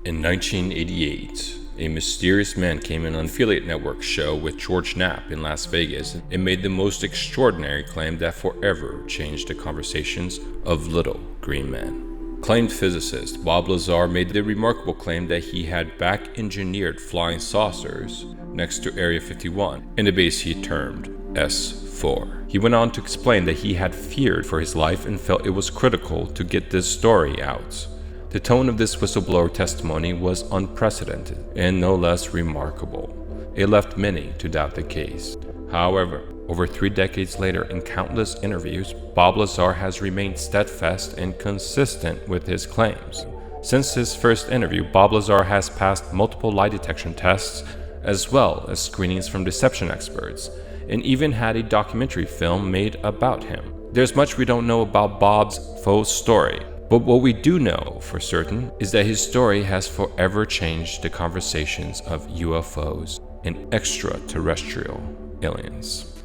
In 1988, a mysterious man came in on an affiliate network show with George Knapp in Las Vegas and made the most extraordinary claim that forever changed the conversations of little green men. Acclaimed physicist Bob Lazar made the remarkable claim that he had back-engineered flying saucers next to Area 51 in a base he termed S4. He went on to explain that he had feared for his life and felt it was critical to get this story out. The tone of this whistleblower testimony was unprecedented and no less remarkable. It left many to doubt the case. However, over 3 decades later, in countless interviews, Bob Lazar has remained steadfast and consistent with his claims. Since his first interview, Bob Lazar has passed multiple lie detection tests, as well as screenings from deception experts, and even had a documentary film made about him. There's much we don't know about Bob's faux story, but what we do know for certain is that his story has forever changed the conversations of UFOs and extraterrestrial aliens.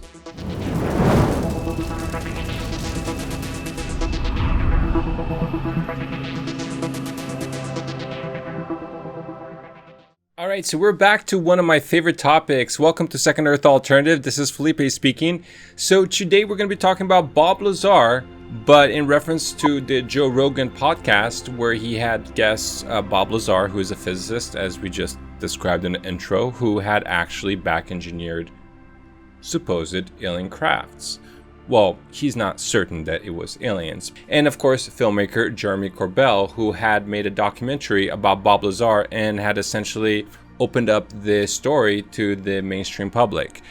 All right, so we're back to one of my favorite topics. Welcome to Second Earth Alternative. This is Felipe speaking. So today we're going to be talking about Bob Lazar, but in reference to the Joe Rogan podcast, where he had guests Bob Lazar, who is a physicist, as we just described in the intro, who had actually back-engineered supposed alien crafts. Well, he's not certain that it was aliens. And of course, filmmaker Jeremy Corbell, who had made a documentary about Bob Lazar and had essentially opened up the story to the mainstream public.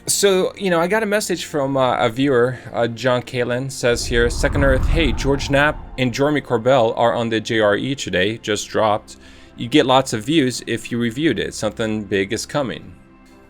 So, I got a message from a viewer, John Kalen, says here, Second Earth, hey, George Knapp and Jeremy Corbell are on the JRE today, just dropped. You get lots of views if you reviewed it. Something big is coming.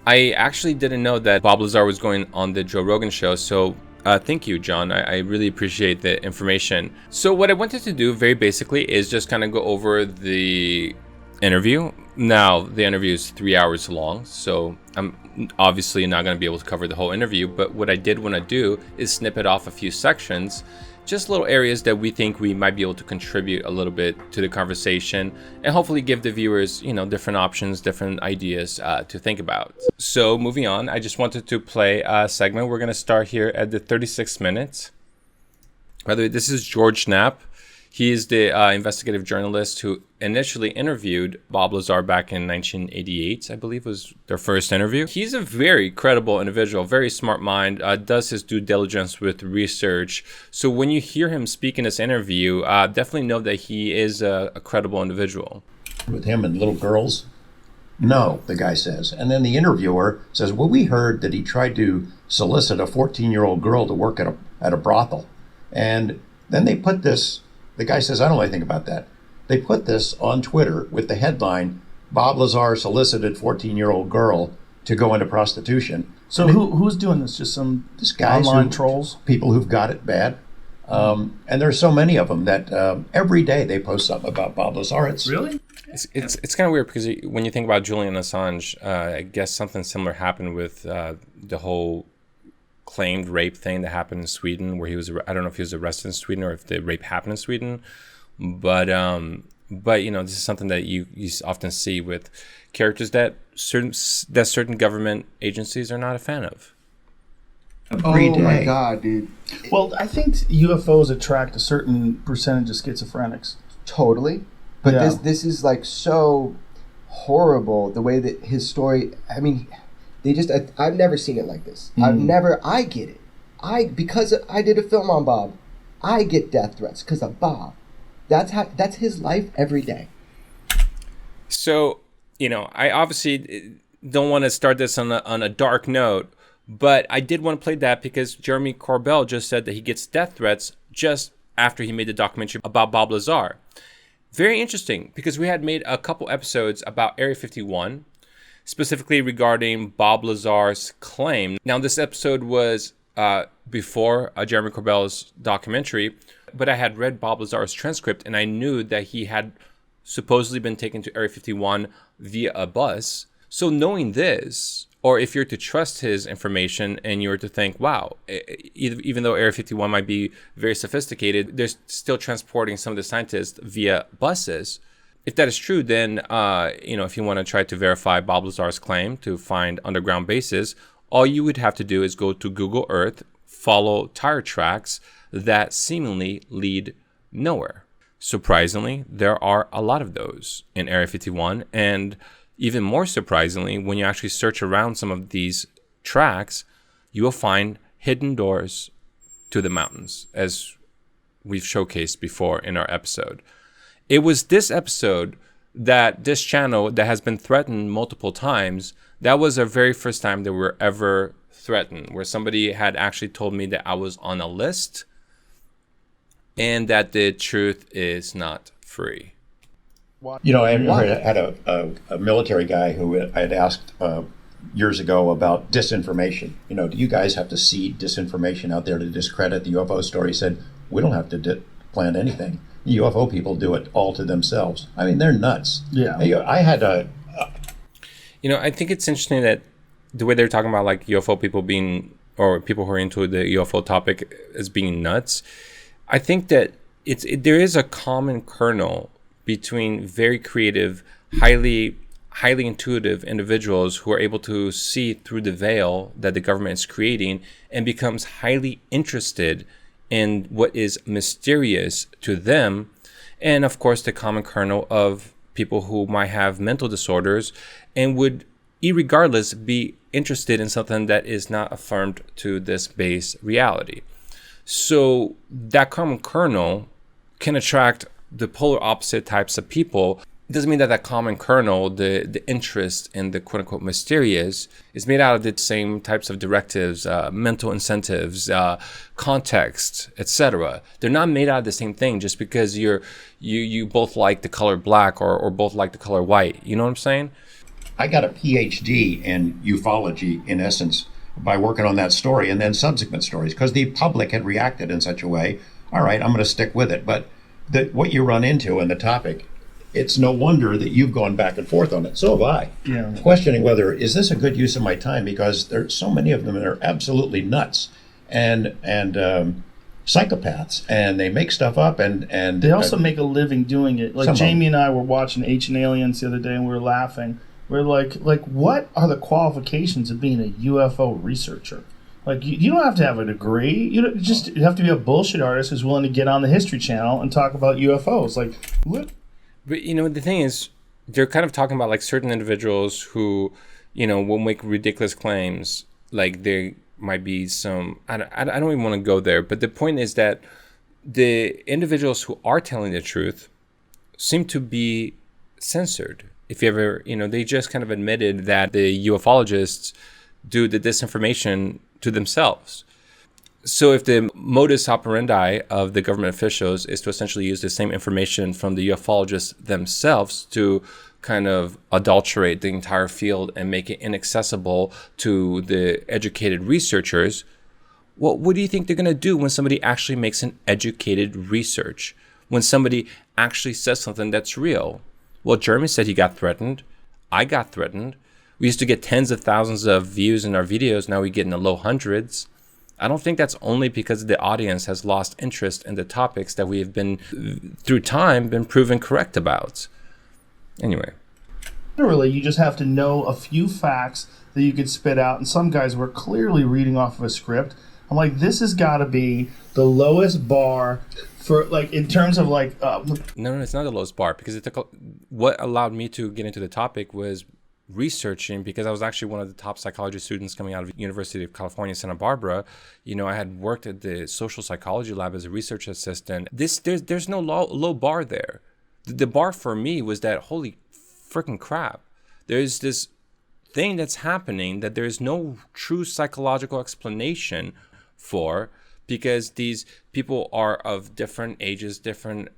I actually didn't know that Bob Lazar was going on the Joe Rogan show, so thank you, John. I really appreciate the information. So what I wanted to do very basically is just kind of go over the interview. Now, the interview is 3 hours long, so I'm obviously not going to be able to cover the whole interview, but what I did want to do is snip it off a few sections, just little areas that we think we might be able to contribute a little bit to the conversation and hopefully give the viewers, different options, different ideas to think about. So moving on, I just wanted to play a segment. We're going to start here at the 36 minutes. By the way, this is George Knapp. He is the investigative journalist who initially interviewed Bob Lazar back in 1988, I believe was their first interview. He's a very credible individual, very smart mind, does his due diligence with research. So when you hear him speak in this interview, definitely know that he is a credible individual. With him and little girls? No, the guy says. And then the interviewer says, well, we heard that he tried to solicit a 14-year-old girl to work at a brothel. And then they put this... The guy says, I don't know anything about that. They put this on Twitter with the headline, Bob Lazar solicited 14-year-old girl to go into prostitution. So who's doing this? Just some online trolls? People who've got it bad. And there's so many of them that every day they post something about Bob Lazar. Really? It's kind of weird because when you think about Julian Assange, I guess something similar happened with the whole claimed rape thing that happened in Sweden, where I don't know if he was arrested in Sweden or if the rape happened in Sweden, but this is something that you often see with characters that certain government agencies are not a fan of. Oh my God, dude. Well, I think UFOs attract a certain percentage of schizophrenics. Totally. But Yeah. this is like so horrible, the way that his story, I've never seen it like this. I get it. Because I did a film on Bob, I get death threats because of Bob. That's his life every day. So, I obviously don't want to start this on a dark note, but I did want to play that because Jeremy Corbell just said that he gets death threats just after he made the documentary about Bob Lazar. Very interesting, because we had made a couple episodes about Area 51, specifically regarding Bob Lazar's claim. Now, this episode was before Jeremy Corbell's documentary, but I had read Bob Lazar's transcript, and I knew that he had supposedly been taken to Area 51 via a bus. So knowing this, or if you're to trust his information and you're to think, wow, even though Area 51 might be very sophisticated, they're still transporting some of the scientists via buses. if that is true, then, if you want to try to verify Bob Lazar's claim to find underground bases, all you would have to do is go to Google Earth, follow tire tracks that seemingly lead nowhere. Surprisingly, there are a lot of those in Area 51. And even more surprisingly, when you actually search around some of these tracks, you will find hidden doors to the mountains, as we've showcased before in our episode. It was this episode that this channel that has been threatened multiple times, that was our very first time that we were ever threatened, where somebody had actually told me that I was on a list and that the truth is not free. I had a military guy who I had asked years ago about disinformation. Do you guys have to seed disinformation out there to discredit the UFO story? He said, we don't have to plant anything. UFO people do it all to themselves. I mean, they're nuts. Yeah. I had a... I think it's interesting that the way they're talking about like UFO people being, or people who are into the UFO topic as being nuts, I think that there is a common kernel between very creative, highly intuitive individuals who are able to see through the veil that the government is creating and becomes highly interested in what is mysterious to them. And of course, the common kernel of people who might have mental disorders and would, irregardless, be interested in something that is not affirmed to this base reality. So that common kernel can attract the polar opposite types of people. It doesn't mean that common kernel, the interest in the quote-unquote mysterious, is made out of the same types of directives, mental incentives, context, etc. They're not made out of the same thing just because you both like the color black or both like the color white. You know what I'm saying? I got a PhD in ufology, in essence, by working on that story and then subsequent stories, because the public had reacted in such a way. All right, I'm going to stick with it. But what you run into in the topic, it's no wonder that you've gone back and forth on it. So have I. Yeah. Questioning whether, is this a good use of my time? Because there's so many of them that are absolutely nuts and psychopaths, and they make stuff up and they also make a living doing it. Like Jamie and I were watching Ancient Aliens the other day, and we were laughing. We're like, what are the qualifications of being a UFO researcher? Like, you don't have to have a degree. You have to be a bullshit artist who's willing to get on the History Channel and talk about UFOs. Like, what? But, the thing is, they're kind of talking about, like, certain individuals who, will make ridiculous claims. Like, there might be some... I don't even want to go there. But the point is that the individuals who are telling the truth seem to be censored. If you ever, they just kind of admitted that the ufologists do the disinformation to themselves. So if the modus operandi of the government officials is to essentially use the same information from the ufologists themselves to kind of adulterate the entire field and make it inaccessible to the educated researchers, well, what do you think they're going to do when somebody actually makes an educated research? When somebody actually says something that's real? Well, Jeremy said he got threatened. I got threatened. We used to get tens of thousands of views in our videos. Now we get in the low hundreds. I don't think that's only because the audience has lost interest in the topics that we have been, through time, been proven correct about. Anyway. Literally, you just have to know a few facts that you could spit out. And some guys were clearly reading off of a script. I'm like, this has got to be the lowest bar for, like, in terms of, like... No, it's not the lowest bar, because what allowed me to get into the topic was researching, because I was actually one of the top psychology students coming out of University of California, Santa Barbara. I had worked at the social psychology lab as a research assistant. There's no low bar there. The bar for me was that, holy freaking crap, there's this thing that's happening that there's no true psychological explanation for, because these people are of different ages, different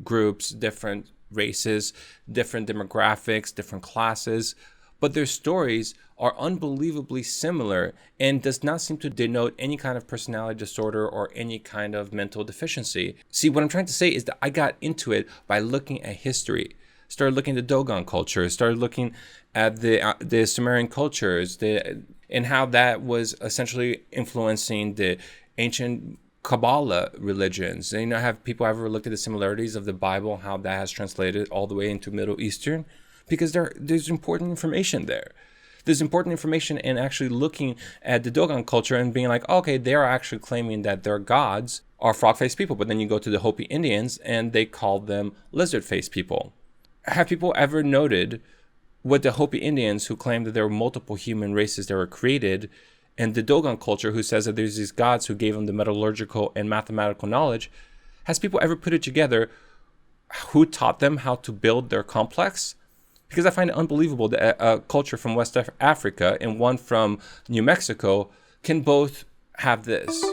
groups, different races, different demographics, different classes, but their stories are unbelievably similar and does not seem to denote any kind of personality disorder or any kind of mental deficiency. See, what I'm trying to say is that I got into it by looking at history. Started looking at the Dogon culture, started looking at the Sumerian cultures, and how that was essentially influencing the ancient Kabbalah religions. And, have people ever looked at the similarities of the Bible, how that has translated all the way into Middle Eastern? Because there's important information there. There's important information in actually looking at the Dogon culture and being like, okay, they are actually claiming that their gods are frog-faced people. But then you go to the Hopi Indians and they call them lizard-faced people. Have people ever noted what the Hopi Indians, who claim that there were multiple human races that were created, and the Dogon culture, who says that there's these gods who gave them the metallurgical and mathematical knowledge, has people ever put it together who taught them how to build their complex? Because I find it unbelievable that a culture from West Africa and one from New Mexico can both have this.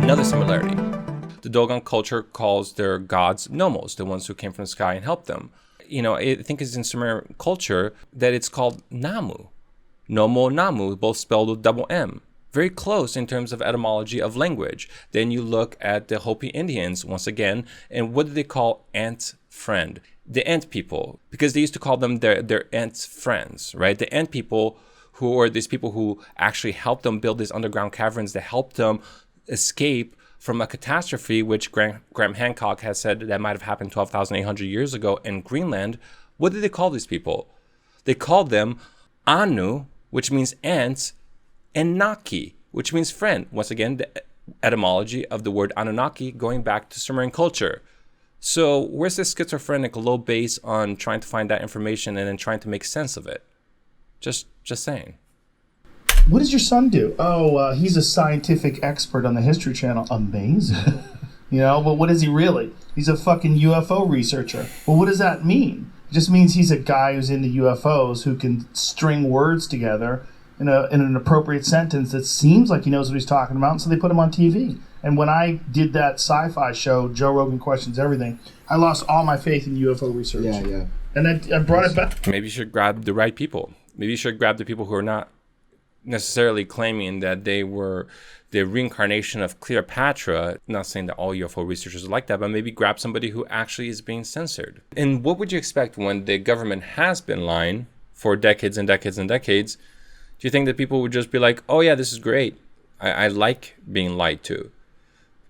Another similarity. The Dogon culture calls their gods nomos, the ones who came from the sky and helped them. I think it's in Sumerian culture that it's called Namu. Nomo, Namu, both spelled with double M. Very close in terms of etymology of language. Then you look at the Hopi Indians once again, and what do they call ant friend? The ant people, because they used to call them their ant friends, right? The ant people who are these people who actually helped them build these underground caverns that helped them escape from a catastrophe, which Graham Hancock has said that might have happened 12,800 years ago in Greenland. What did they call these people? They called them Anu, which means ants, and Naki, which means friend. Once again, the etymology of the word Anunnaki going back to Sumerian culture. So where's this schizophrenic low base on trying to find that information and then trying to make sense of it? Just saying. What does your son do? Oh, he's a scientific expert on the History Channel. Amazing. But what is he really? He's a fucking UFO researcher. Well, what does that mean? It just means he's a guy who's into UFOs who can string words together in an appropriate sentence that seems like he knows what he's talking about, and so they put him on TV. And when I did that sci-fi show, Joe Rogan Questions Everything, I lost all my faith in UFO research. Yeah. And I brought it back. Maybe you should grab the right people. Maybe you should grab the people who are not necessarily claiming that they were the reincarnation of Cleopatra. Not saying that all UFO researchers are like that, but maybe grab somebody who actually is being censored. And what would you expect when the government has been lying for decades and decades and decades? Do you think that people would just be like, oh yeah, this is great. I like being lied to?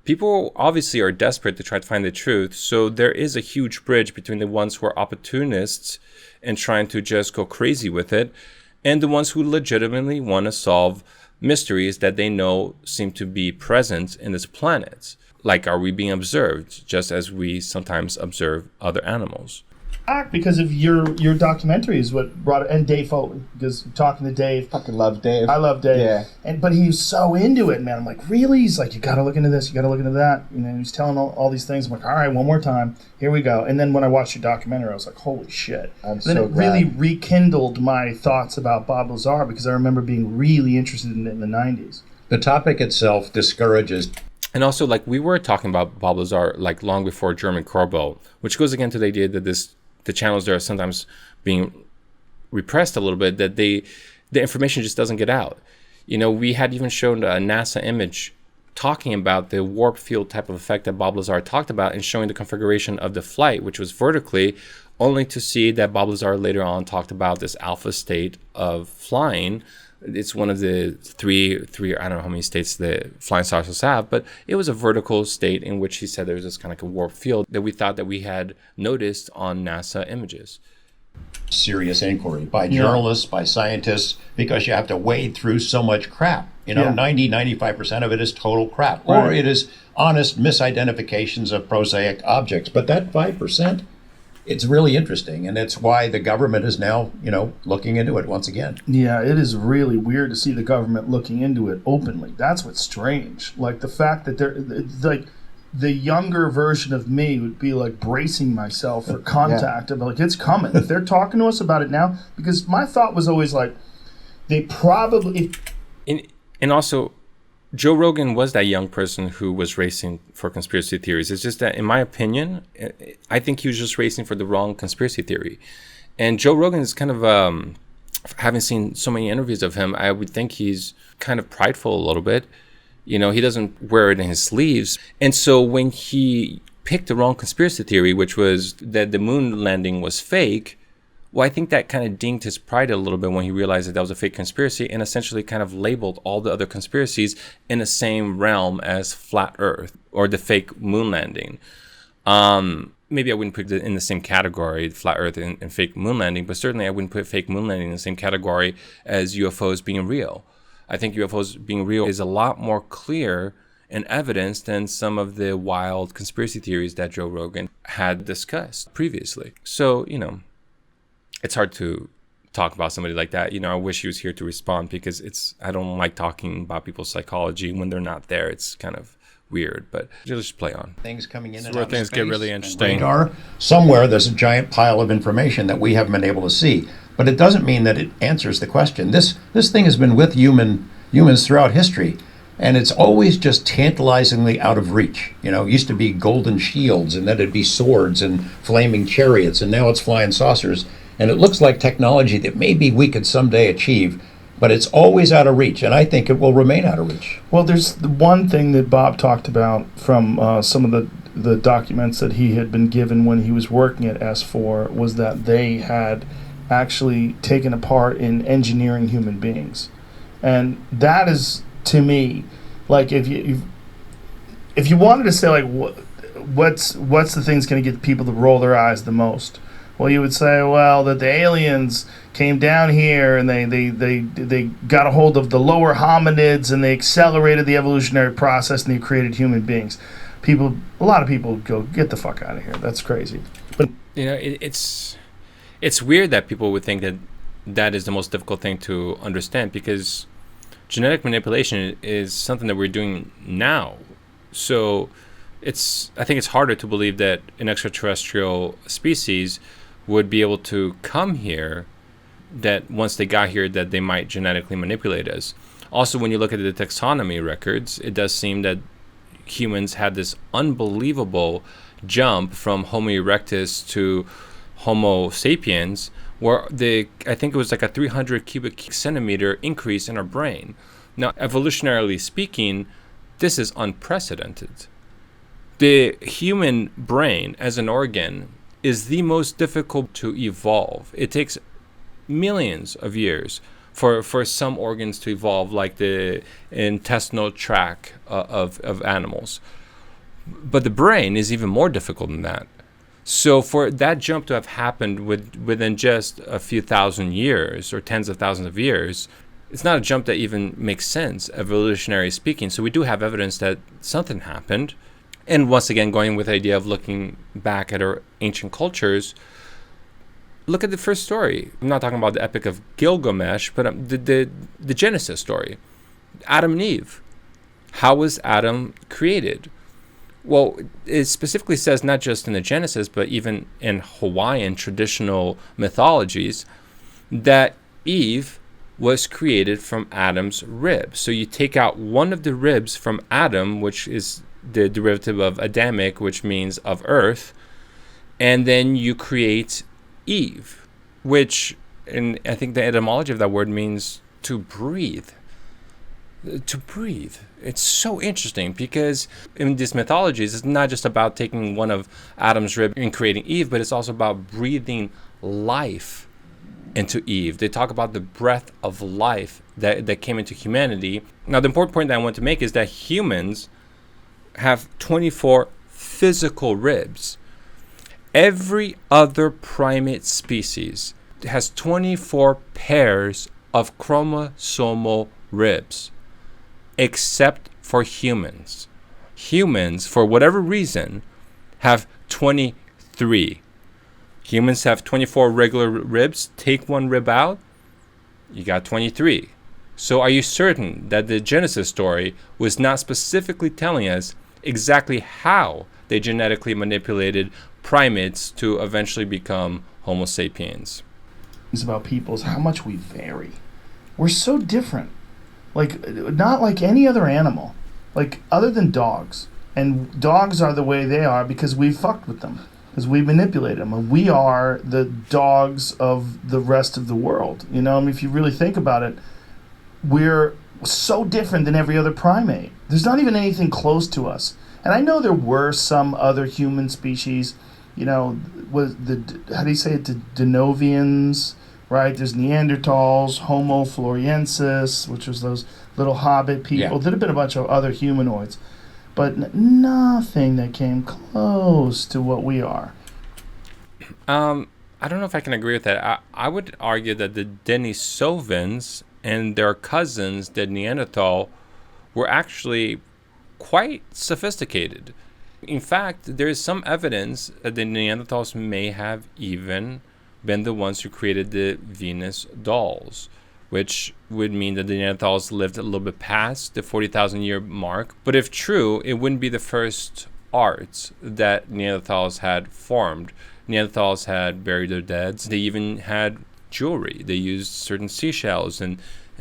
People obviously are desperate to try to find the truth, so there is a huge bridge between the ones who are opportunists and trying to just go crazy with it, and the ones who legitimately want to solve mysteries that they know seem to be present in this planet. Like, are we being observed just as we sometimes observe other animals? Because of your documentary is what brought it, and Dave Foley, because talking to Dave. Fucking love Dave. I love Dave. Yeah. But he was so into it, man. I'm like, really? He's like, you got to look into this, you got to look into that. He's telling all these things. I'm like, all right, one more time. Here we go. And then when I watched your documentary, I was like, holy shit. I'm then so it glad. really rekindled my thoughts about Bob Lazar, because I remember being really interested in it in the 90s. The topic itself discourages. And also, like, we were talking about Bob Lazar, like, long before Jeremy Corbell, which goes again to the idea that the channels there are sometimes being repressed a little bit, that the information just doesn't get out. We had even shown a NASA image talking about the warp field type of effect that Bob Lazar talked about and showing the configuration of the flight, which was vertically, only to see that Bob Lazar later on talked about this alpha state of flying. It's one of the three, I don't know how many states the flying saucers have, but it was a vertical state in which he said there was this kind of like a warp field that we thought that we had noticed on NASA images. Serious inquiry by journalists, by scientists, because you have to wade through so much crap. 95% of it is total crap. Right. Or it is honest misidentifications of prosaic objects. But that 5%, it's really interesting, and it's why the government is now, looking into it once again. Yeah, it is really weird to see the government looking into it openly. That's what's strange. Like, the fact that they're, like, the younger version of me would be, like, bracing myself for contact. I'm like, it's coming. If they're talking to us about it now, because my thought was always, like, they probably... And also, Joe Rogan was that young person who was racing for conspiracy theories. It's just that, in my opinion, I think he was just racing for the wrong conspiracy theory. And Joe Rogan is kind of, having seen so many interviews of him, I would think he's kind of prideful a little bit. He doesn't wear it in his sleeves. And so when he picked the wrong conspiracy theory, which was that the moon landing was fake, well, I think that kind of dinged his pride a little bit when he realized that was a fake conspiracy, and essentially kind of labeled all the other conspiracies in the same realm as flat Earth or the fake moon landing. Maybe I wouldn't put it in the same category, flat Earth and fake moon landing, but certainly I wouldn't put fake moon landing in the same category as UFOs being real. I think UFOs being real is a lot more clear and evidence than some of the wild conspiracy theories that Joe Rogan had discussed previously. So, it's hard to talk about somebody like that. I wish he was here to respond, because I don't like talking about people's psychology when they're not there. It's kind of weird, but just play on. Things coming in and where out things of space get really interesting. Radar. Somewhere there's a giant pile of information that we haven't been able to see, but it doesn't mean that it answers the question. This thing has been with humans throughout history, and it's always just tantalizingly out of reach. It used to be golden shields, and then it'd be swords and flaming chariots, and now it's flying saucers. And it looks like technology that maybe we could someday achieve, but it's always out of reach, and I think it will remain out of reach. Well, there's the one thing that Bob talked about from some of the documents that he had been given when he was working at S4, was that they had actually taken a part in engineering human beings. And that is, to me, like, if you wanted to say, like, what's the thing that's going to get people to roll their eyes the most? Well, you would say, well, that the aliens came down here and they got a hold of the lower hominids and they accelerated the evolutionary process and they created human beings. A lot of people go, get the fuck out of here. That's crazy. But it's weird that people would think that is the most difficult thing to understand, because genetic manipulation is something that we're doing now. So I think it's harder to believe that an extraterrestrial species would be able to come here, that once they got here, that they might genetically manipulate us. Also, when you look at the taxonomy records, it does seem that humans had this unbelievable jump from Homo erectus to Homo sapiens, where I think it was like a 300 cubic centimeter increase in our brain. Now, evolutionarily speaking, this is unprecedented. The human brain as an organ is the most difficult to evolve. It takes millions of years for some organs to evolve, like the intestinal tract of animals. But the brain is even more difficult than that. So for that jump to have happened within just a few thousand years or tens of thousands of years, it's not a jump that even makes sense, evolutionary speaking. So we do have evidence that something happened. And once again, going with the idea of looking back at our ancient cultures, look at the first story. I'm not talking about the Epic of Gilgamesh, but the Genesis story. Adam and Eve. How was Adam created? Well, it specifically says, not just in the Genesis, but even in Hawaiian traditional mythologies, that Eve was created from Adam's ribs. So you take out one of the ribs from Adam, which is the derivative of Adamic, which means of earth, and then you create Eve, which, and I think the etymology of that word means to breathe. To breathe. It's so interesting, because in these mythologies, it's not just about taking one of Adam's rib and creating Eve, but it's also about breathing life into Eve. They talk about the breath of life that came into humanity. Now, the important point that I want to make is that humans have 24 physical ribs. Every other primate species has 24 pairs of chromosomal ribs, except for humans. Humans, for whatever reason, have 23. Humans have 24 regular ribs. Take one rib out, you got 23. So are you certain that the Genesis story was not specifically telling us exactly how they genetically manipulated primates to eventually become Homo sapiens? It's about people's how much we vary. We're so different. Like, not like any other animal. Like, other than dogs. And dogs are the way they are because we fucked with them. Because we manipulate them. And we are the dogs of the rest of the world. You know, I mean, if you really think about it, so different than every other primate. There's not even anything close to us. And I know there were some other human species, was how do you say it, the Denovians, right? There's Neanderthals, Homo floresiensis, which was those little hobbit people. There'd have been a bunch of other humanoids, but nothing that came close to what we are. I don't know if I can agree with that. I would argue that the Denisovans and their cousins, the Neanderthal, were actually quite sophisticated. In fact, there is some evidence that the Neanderthals may have even been the ones who created the Venus dolls, which would mean that the Neanderthals lived a little bit past the 40,000 year mark. But if true, it wouldn't be the first art that Neanderthals had formed. Neanderthals had buried their dead. They even had jewelry. They used certain seashells and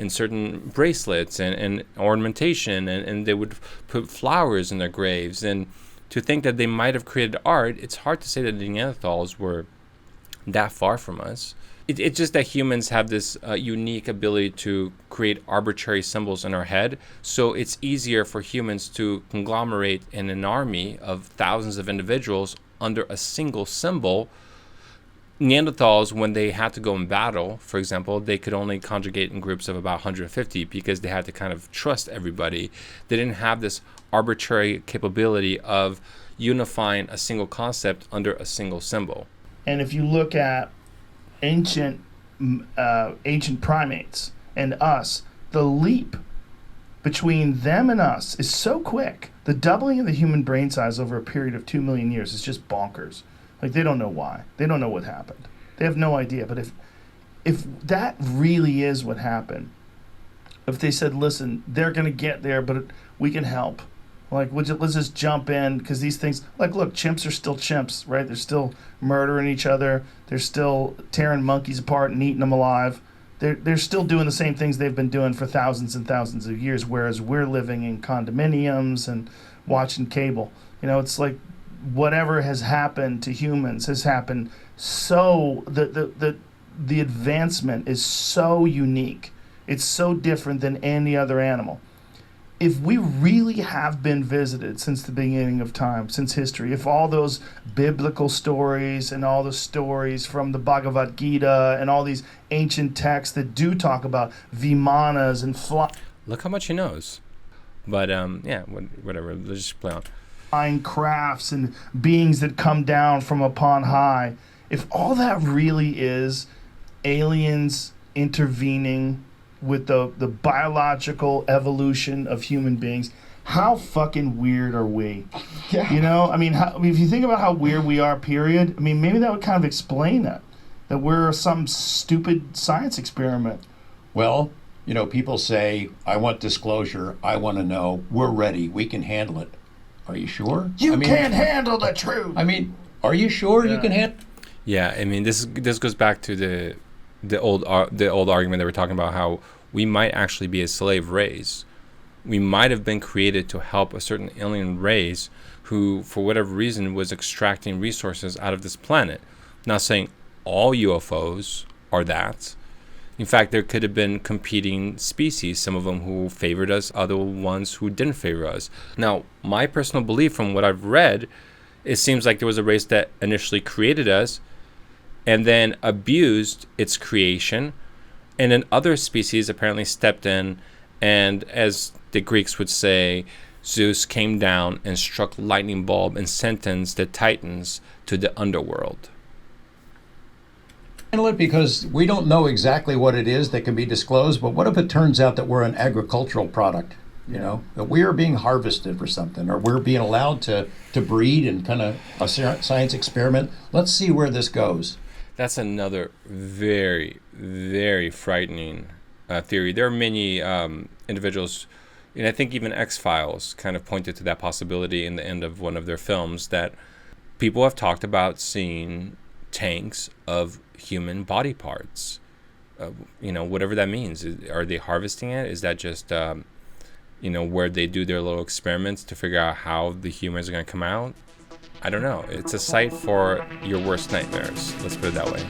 certain bracelets and ornamentation, and they would put flowers in their graves. And to think that they might have created art, it's hard to say that the Neanderthals were that far from us. It's just that humans have this unique ability to create arbitrary symbols in our head, so it's easier for humans to conglomerate in an army of thousands of individuals under a single symbol. Neanderthals, when they had to go in battle, for example, they could only conjugate in groups of about 150 because they had to kind of trust everybody. They didn't have this arbitrary capability of unifying a single concept under a single symbol. And if you look at ancient primates and us, the leap between them and us is so quick. The doubling of the human brain size over a period of 2 million years is just bonkers. Like, they don't know why. They don't know what happened. They have no idea. But if that really is what happened, if they said, listen, they're going to get there, but we can help. Like, let's just jump in, because these things, like, look, chimps are still chimps, right? They're still murdering each other. They're still tearing monkeys apart and eating them alive. They're still doing the same things they've been doing for thousands and thousands of years, whereas we're living in condominiums and watching cable. It's like whatever has happened to humans has happened. So the advancement is so unique. It's so different than any other animal. If we really have been visited since the beginning of time, since history, if all those biblical stories and all the stories from the Bhagavad Gita and all these ancient texts that do talk about vimanas and Look how much he knows. But, whatever. Let's just play on. Flying crafts and beings that come down from upon high, if all that really is aliens intervening with the biological evolution of human beings, how fucking weird are we? Yeah. If you think about how weird we are, period, maybe that would kind of explain it, that we're some stupid science experiment. Well, people say, I want disclosure, I want to know, we're ready, we can handle it. Are you sure? You can't handle the truth. Are you sure you can handle? Yeah, this goes back to the old argument that we're talking about, how we might actually be a slave race. We might have been created to help a certain alien race who, for whatever reason, was extracting resources out of this planet. Not saying all UFOs are that. In fact, there could have been competing species, some of them who favored us, other ones who didn't favor us. Now, my personal belief from what I've read, it seems like there was a race that initially created us and then abused its creation, and then other species apparently stepped in, and as the Greeks would say, Zeus came down and struck lightning bulb and sentenced the Titans to the underworld. Handle it because we don't know exactly what it is that can be disclosed, but what if it turns out that we're an agricultural product, that we are being harvested for something, or we're being allowed to breed and kind of a science experiment? Let's see where this goes. That's another very, very frightening theory. There are many individuals, and I think even X-Files kind of pointed to that possibility in the end of one of their films, that people have talked about seeing tanks of human body parts. Whatever that means. Are they harvesting it? Is that just, where they do their little experiments to figure out how the humans are going to come out? I don't know. It's a site for your worst nightmares. Let's put it that way.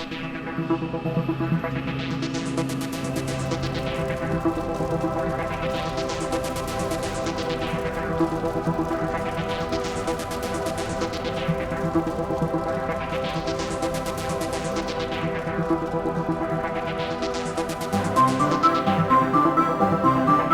Bye.